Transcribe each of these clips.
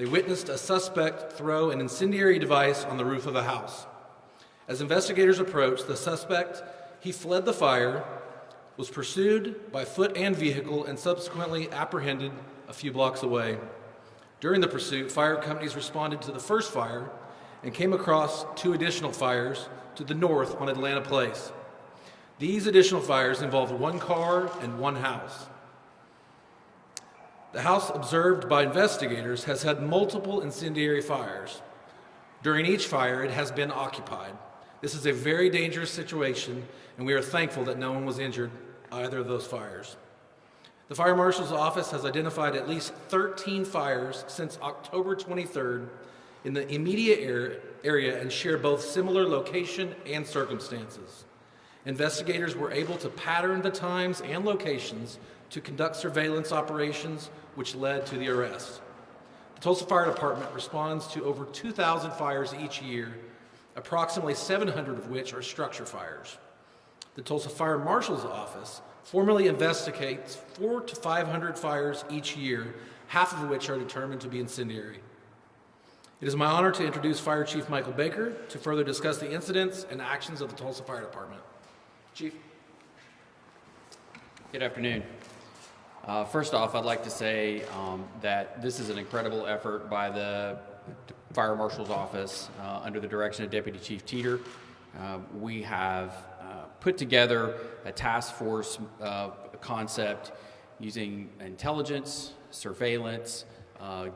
They witnessed a suspect throw an incendiary device on the roof of a house. As investigators approached the suspect, he fled the fire, was pursued by foot and vehicle, and subsequently apprehended a few blocks away. During the pursuit, fire companies responded to the first fire and came across 2 additional fires to the north on Atlanta Place. These additional fires involved 1 car and 1 house. The house observed by investigators has had multiple incendiary fires. During each fire, it has been occupied. This is a very dangerous situation, and we are thankful that no one was injured either of those fires. The Fire Marshal's Office has identified at least 13 fires since October 23rd in the immediate area and share both similar location and circumstances. Investigators were able to pattern the times and locations to conduct surveillance operations, which led to the arrest. The Tulsa Fire Department responds to over 2,000 fires each year, approximately 700 of which are structure fires. The Tulsa Fire Marshal's Office formally investigates 400 to 500 fires each year, half of which are determined to be incendiary. It is my honor to introduce Fire Chief Michael Baker to further discuss the incidents and actions of the Tulsa Fire Department. Chief. Good afternoon. First off, I'd like to say that this is an incredible effort by the Fire Marshal's Office under the direction of Deputy Chief Teeter. We have put together a task force concept using intelligence, surveillance,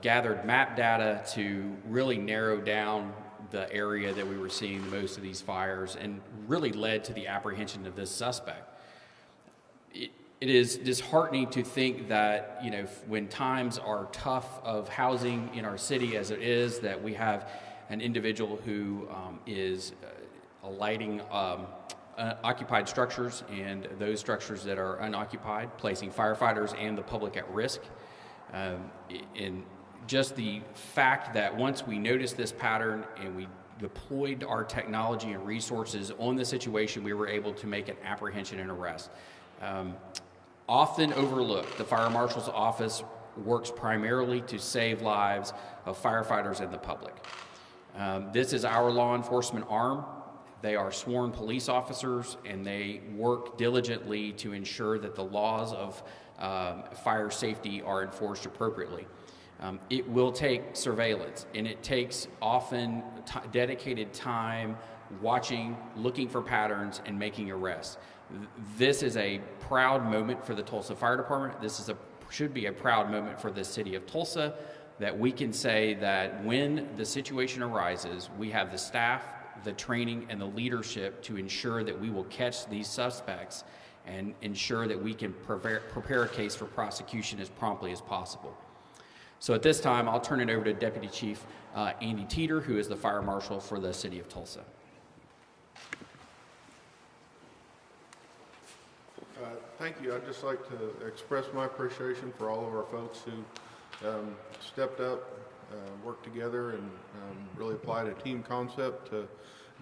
gathered map data to really narrow down the area that we were seeing most of these fires, and really led to the apprehension of this suspect. It is disheartening to think that, when times are tough of housing in our city as it is, that we have an individual who is alighting occupied structures and those structures that are unoccupied, placing firefighters and the public at risk. In just the fact that once we noticed this pattern and we deployed our technology and resources on the situation, we were able to make an apprehension and arrest. Often overlooked, the Fire Marshal's Office works primarily to save lives of firefighters and the public. This is our law enforcement arm. They are sworn police officers, and they work diligently to ensure that the laws of fire safety are enforced appropriately. It will take surveillance, and it takes often dedicated time watching, looking for patterns, and making arrests. This is a proud moment for the Tulsa Fire Department. This should be a proud moment for the city of Tulsa, that we can say that when the situation arises, we have the staff, the training, and the leadership to ensure that we will catch these suspects and ensure that we can prepare a case for prosecution as promptly as possible. So at this time, I'll turn it over to Deputy Chief Andy Teeter, who is the Fire Marshal for the City of Tulsa. Thank you. I'd just like to express my appreciation for all of our folks who stepped up, worked together, and really applied a team concept to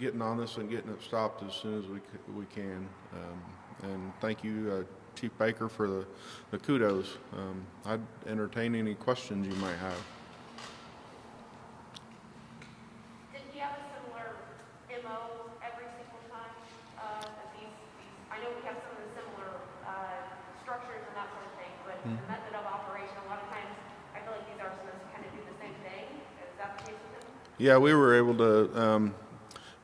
getting on this and getting it stopped as soon as we can. And thank you, Chief Baker, for the kudos. I'd entertain any questions you might have. Did you have a similar MO every single time? I know we have some of the similar structures and that sort of thing, but the method of operation, a lot of times, I feel like these arsonists kind of do the same thing. Is that the case with them? Yeah, we were able to,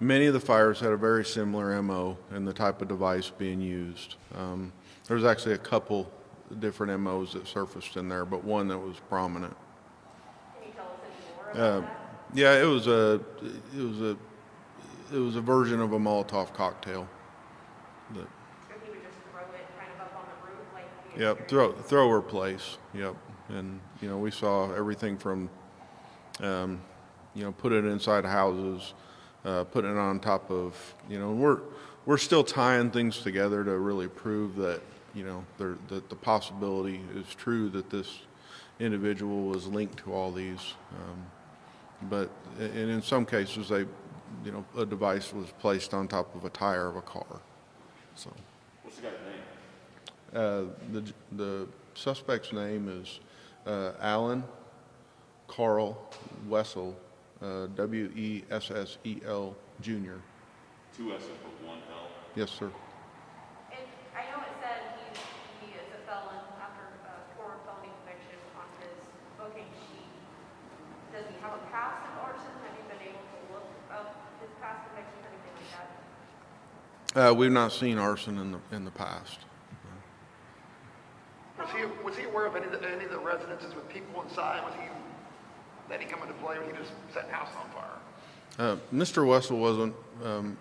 many of the fires had a very similar MO and the type of device being used. There was actually a couple different MOs that surfaced in there, but one that was prominent. Can you tell us any more about that? Yeah, it was a version of a Molotov cocktail. Or he would just throw it kind of up on the roof like the Yep, throw or place. Yep, and we saw everything from put it inside houses, putting it on top of we're still tying things together to really prove that that the possibility is true that this individual was linked to all these. But in some cases, a device was placed on top of a tire of a car. So. What's the guy's name? The suspect's name is Alan Carl Wessel, Wessel Jr. 2 S's but 1 L. Yes, sir. And I know it said he is a felon after a foreign felony conviction on his booking sheet. Does he have a past of arson? Have you been able to look up his past convictions or anything like that? We've not seen arson in the past. Was he aware of any of the residences with people inside? Was he letting come into play when he just set the house on fire? Mr. Wessel wasn't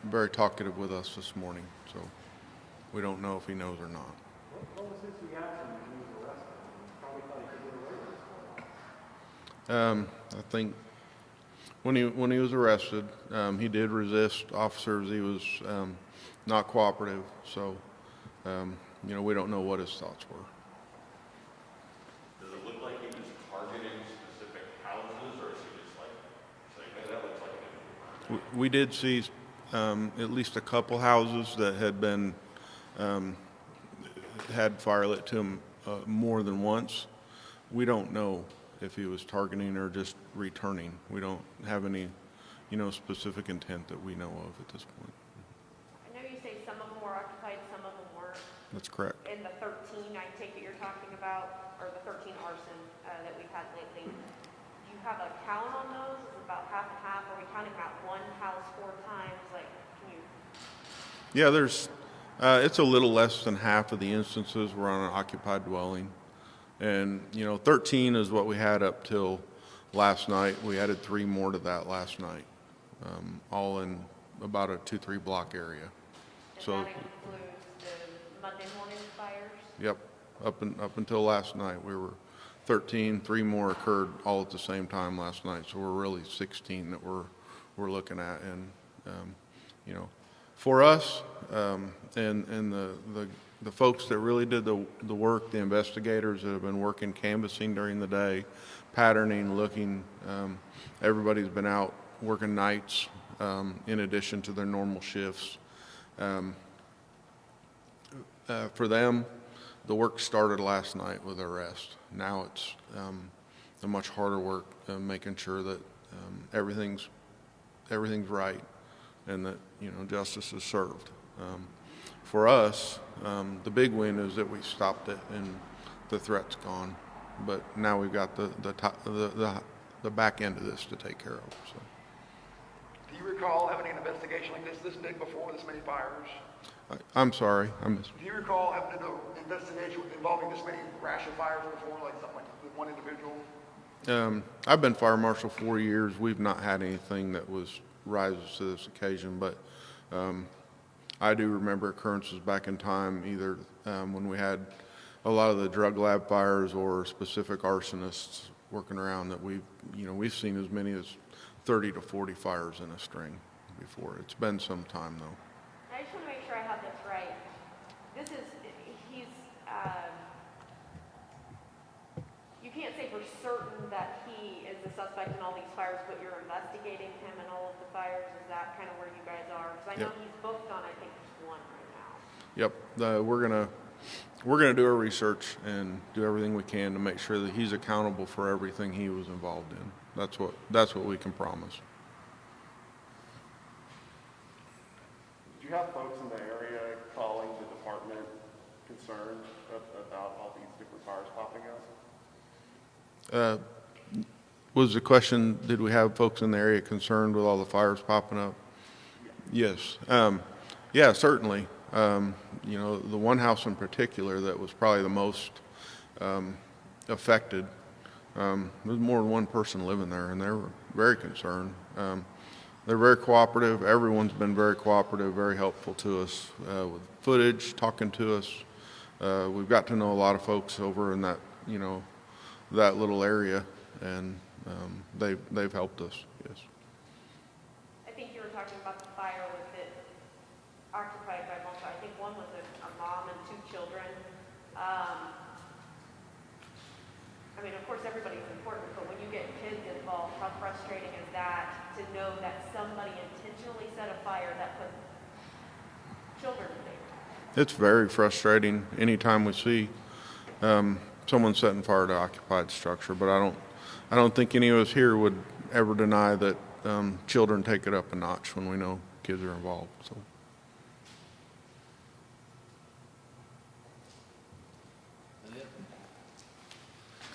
very talkative with us this morning, so we don't know if he knows or not. What was his reaction when he was arrested? Probably thought he could get away with it. I think when he was arrested, he did resist officers. He was not cooperative, so we don't know what his thoughts were. Does it look like he was targeting specific houses, or is he just like saying, hey, that looks like an We did see at least a couple houses that had been had fire lit to them more than once. We don't know if he was targeting or just returning. We don't have any, specific intent that we know of at this point. I know you say some of them were occupied, some of them weren't. That's correct. In the 13, I take it you're talking about, or the 13 arson that we've had lately. Do you have a count on those? Is it about half and half? Are we counting about one house 4 times? Like, can you? Yeah, it's a little less than half of the instances were on an occupied dwelling. And, 13 is what we had up till last night. We added 3 more to that last night, all in about a 2-3 block area. And So, that includes the Monday morning fires? yep, up until last night, we were 13. 3 more occurred all at the same time last night. So we're really 16 that we're looking at. And, for us, and the folks that really did the work, the investigators that have been working canvassing during the day, patterning, looking, everybody's been out working nights in addition to their normal shifts. For them, the work started last night with arrest. Now it's a much harder work making sure that everything's right and that justice is served. For us, the big win is that we stopped it and the threat's gone. But now we've got the back end of this to take care of. So. Do you recall having an investigation like this big before, this many fires? I'm sorry, I missed. Do you recall having an investigation involving this many rash of fires before, like something like with one individual? I've been fire marshal 4 years. We've not had anything that rises to this occasion, but I do remember occurrences back in time, either when we had a lot of the drug lab fires or specific arsonists working around, that we've seen as many as 30 to 40 fires in a string before. It's been some time though. I just want to make sure I have this right. You can't say for certain that he is the suspect in all these fires, but you're investigating him in all of the fires. Is that kind of where you guys are? Because I know he's booked on, I think, just 1 right now. Yep, we're gonna do our research and do everything we can to make sure that he's accountable for everything he was involved in. That's what we can promise. Did you have folks in the area calling the department concerned about all these different fires popping up? Was the question, did we have folks in the area concerned with all the fires popping up? Yes. Yeah, certainly. The one house in particular that was probably the most affected, there was more than one person living there, and they were very concerned. They're very cooperative. Everyone's been very cooperative, very helpful to us with footage, talking to us. We've got to know a lot of folks over in that, that little area, and they've helped us. Yes. I think you were talking about the fire with it occupied by multiple. I think one was a mom and 2 children. Of course, everybody's important, but when you get kids involved, how frustrating is that to know that somebody intentionally set a fire that put children in danger? It's very frustrating anytime we see someone setting fire to occupied structure, but I don't think any of us here would ever deny that children take it up a notch when we know kids are involved. So.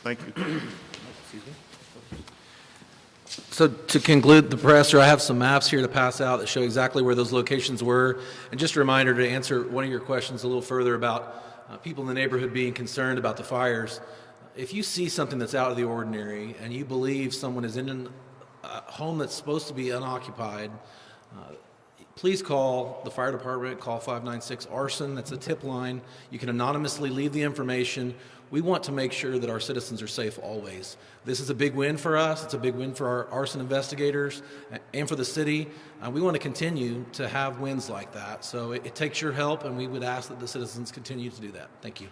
Thank you. So to conclude the presser, I have some maps here to pass out that show exactly where those locations were. And just a reminder to answer one of your questions a little further about people in the neighborhood being concerned about the fires. If you see something that's out of the ordinary and you believe someone is in a home that's supposed to be unoccupied, please call the fire department, call 596 arson. That's a tip line. You can anonymously leave the information. We want to make sure that our citizens are safe always. This is a big win for us. It's a big win for our arson investigators and for the city. We want to continue to have wins like that. So it takes your help, and we would ask that the citizens continue to do that. Thank you.